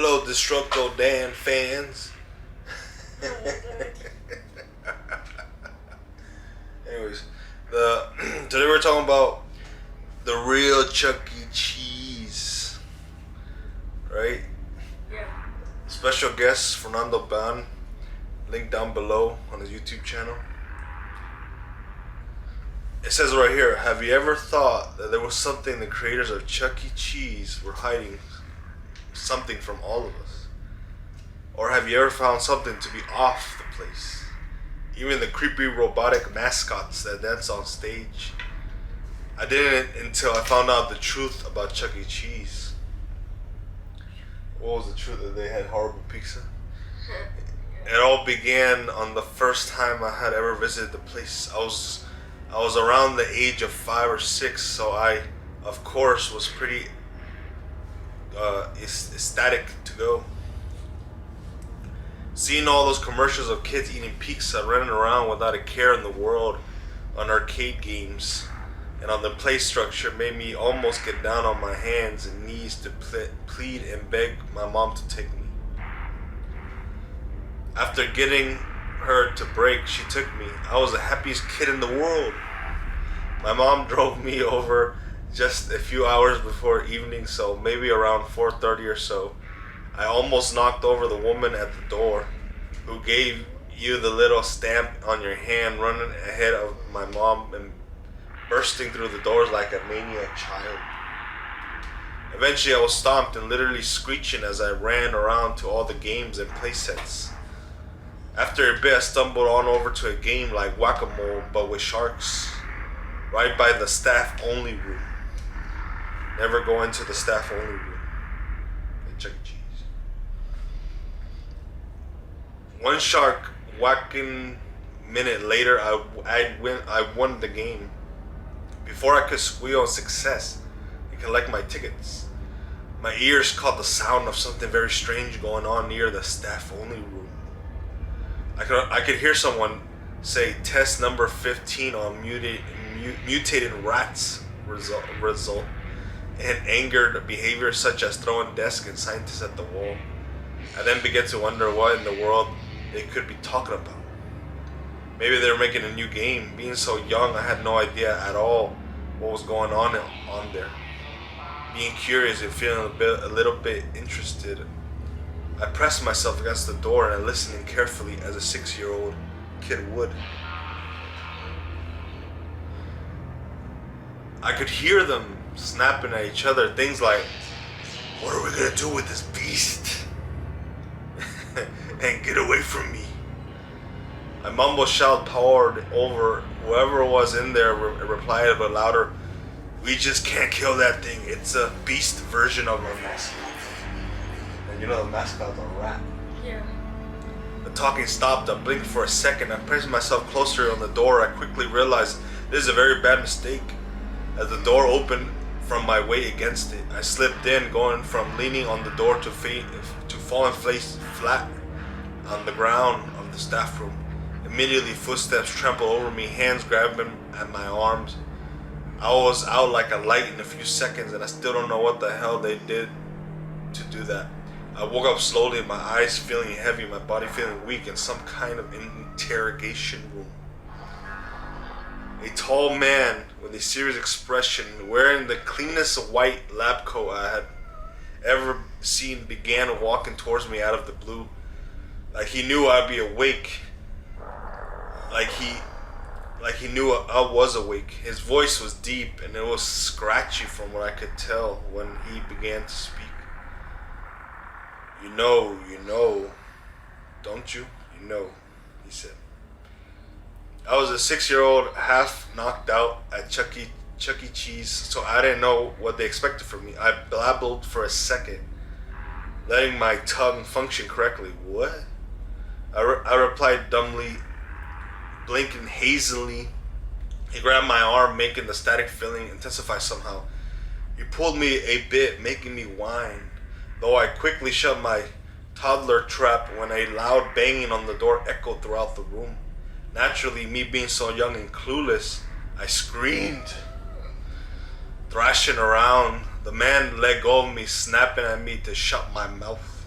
Hello, Destructo Dan fans. Anyways, today we're talking about the real Chuck E. Cheese, right? Yeah. Special guest Fernandoban, link down below on his YouTube channel. It says right here, have you ever thought that there was something the creators of Chuck E. Cheese were hiding something from all of us? Or have you ever found something to be off the place? Even the creepy robotic mascots that dance on stage. I didn't until I found out the truth about Chuck E. Cheese. What was the truth? That they had horrible pizza? It all began on the first time I had ever visited the place. I was around the age of 5 or 6, so I, of course, was pretty ecstatic to go. Seeing all those commercials of kids eating pizza, running around without a care in the world on arcade games and on the play structure made me almost get down on my hands and knees to plead and beg my mom to take me. After getting her to break, she took me. I was the happiest kid in the world. My mom drove me over just a few hours before evening, so maybe around 4:30 or so. I almost knocked over the woman at the door who gave you the little stamp on your hand, running ahead of my mom and bursting through the doors like a maniac child. Eventually I was stomped and literally screeching as I ran around to all the games and play sets. After a bit I stumbled on over to a game like Whack-A-Mole but with sharks, right by the staff only room. Never go into the staff only room at Chuck E. Cheese. One shark whacking minute later, I won the game. Before I could squeal in success and collect my tickets, my ears caught the sound of something very strange going on near the staff only room. I could hear someone say test number 15 on mutated rats result, and angered behavior such as throwing desks and scientists at the wall. I then began to wonder what in the world they could be talking about. Maybe they were making a new game. Being so young, I had no idea at all what was going on there. Being curious and feeling a little bit interested, I pressed myself against the door and listening carefully as a 6-year-old kid would. I could hear them snapping at each other, things like, "What are we gonna do with this beast?" and "Get away from me." A mumble shout poured over. Whoever was in there replied a bit louder, "We just can't kill that thing. It's a beast version of our mascot." And you know the mascot's a rat. Yeah. The talking stopped. I blinked for a second. I pressed myself closer on the door. I quickly realized this is a very bad mistake. As the door opened from my weight against it, I slipped in, going from leaning on the door to falling face flat on the ground of the staff room. Immediately, footsteps trampled over me, hands grabbing at my arms. I was out like a light in a few seconds, and I still don't know what the hell they did to do that. I woke up slowly, my eyes feeling heavy, my body feeling weak, in some kind of interrogation room. A tall man with a serious expression, wearing the cleanest white lab coat I had ever seen, began walking towards me out of the blue. Like he knew I'd be awake. Like he knew I was awake. His voice was deep and it was scratchy from what I could tell when he began to speak. You know, don't you? You know, he said. I was a 6-year-old, half knocked out at Chuck E. Cheese, so I didn't know what they expected from me. I blabbled for a second, letting my tongue function correctly. What? I replied dumbly, blinking hazily. He grabbed my arm, making the static feeling intensify somehow. He pulled me a bit, making me whine, though I quickly shut my toddler trap when a loud banging on the door echoed throughout the room. Naturally, me being so young and clueless, I screamed. Thrashing around, the man let go of me, snapping at me to shut my mouth.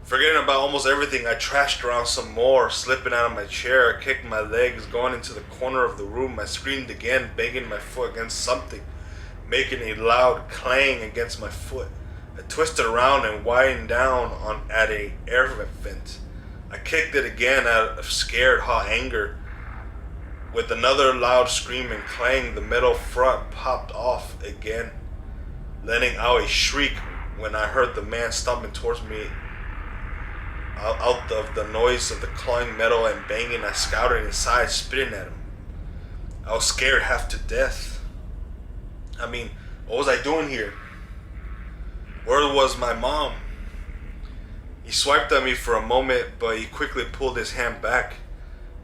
Forgetting about almost everything, I trashed around some more, slipping out of my chair. I kicked my legs, going into the corner of the room. I screamed again, banging my foot against something, making a loud clang against my foot. I twisted around and widened down at a air vent. I kicked it again out of scared hot anger. With another loud scream and clang, the metal front popped off again, letting out a shriek when I heard the man stomping towards me. Out of the noise of the clawing metal and banging, I scouted inside, spitting at him. I was scared half to death. I mean, what was I doing here? Where was my mom? He swiped at me for a moment, but he quickly pulled his hand back.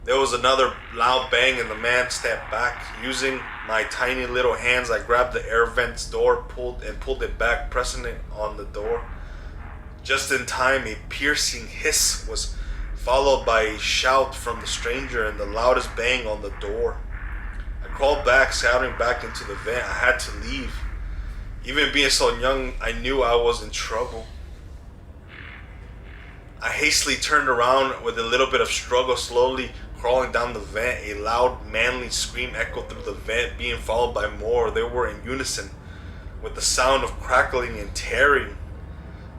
There was another loud bang and the man stepped back. Using my tiny little hands, I grabbed the air vent's door, pulled it back, pressing it on the door. Just in time, a piercing hiss was followed by a shout from the stranger and the loudest bang on the door. I crawled back, scouting back into the vent. I had to leave. Even being so young, I knew I was in trouble. I hastily turned around with a little bit of struggle, slowly crawling down the vent. A loud, manly scream echoed through the vent, being followed by more. They were in unison with the sound of crackling and tearing,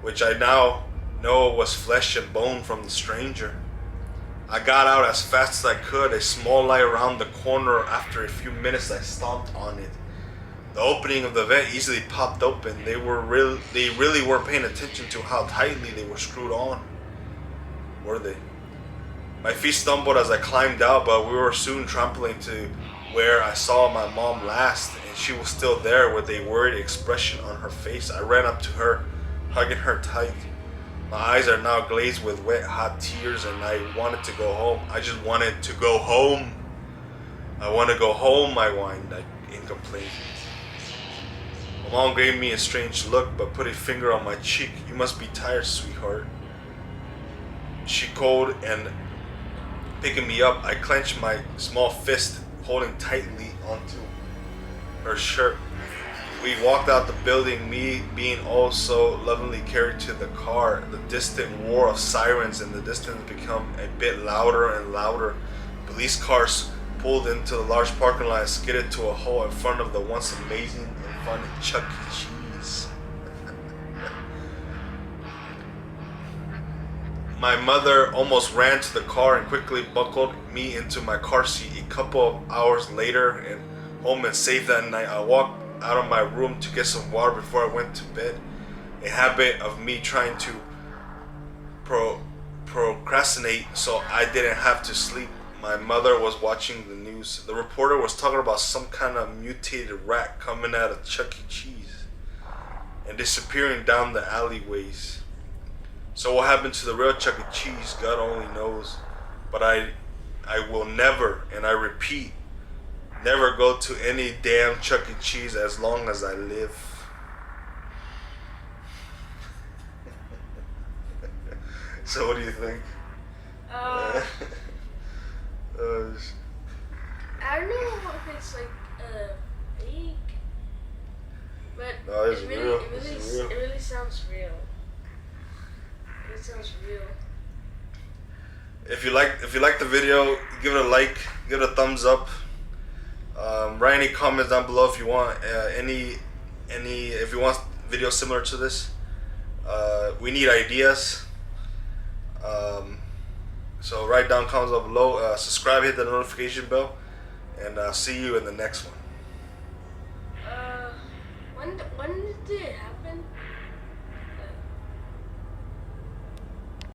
which I now know was flesh and bone from the stranger. I got out as fast as I could, a small light around the corner. After a few minutes, I stomped on it. The opening of the vent easily popped open. They really weren't paying attention to how tightly they were screwed on, were they? My feet stumbled as I climbed out, but we were soon trampling to where I saw my mom last, and she was still there with a worried expression on her face. I ran up to her, hugging her tight. My eyes are now glazed with wet, hot tears, and I wanted to go home. I just wanted to go home. I want to go home, I whined in complaint. My mom gave me a strange look, but put a finger on my cheek. You must be tired, sweetheart. She called, and picking me up, I clenched my small fist, holding tightly onto her shirt. We walked out the building, me being also lovingly carried to the car. The distant roar of sirens in the distance became a bit louder and louder. Police cars pulled into the large parking lot and skidded to a halt in front of the once amazing and fun Chuck E. Cheese. My mother almost ran to the car and quickly buckled me into my car seat. A couple of hours later, and home and safe that night, I walked out of my room to get some water before I went to bed. A habit of me trying to procrastinate so I didn't have to sleep. My mother was watching the news. The reporter was talking about some kind of mutated rat coming out of Chuck E. Cheese and disappearing down the alleyways. So what happened to the real Chuck E. Cheese, God only knows. But I will never, and I repeat, never go to any damn Chuck E. Cheese as long as I live. So what do you think? I don't know if it's like fake, but no, it's real. It really sounds real. It sounds real. If you like the video, give it a like, give it a thumbs up. Write any comments down below if you want if you want videos similar to this. We need ideas. So write down comments down below. Subscribe, hit the notification bell, and I'll see you in the next one. When did it happen?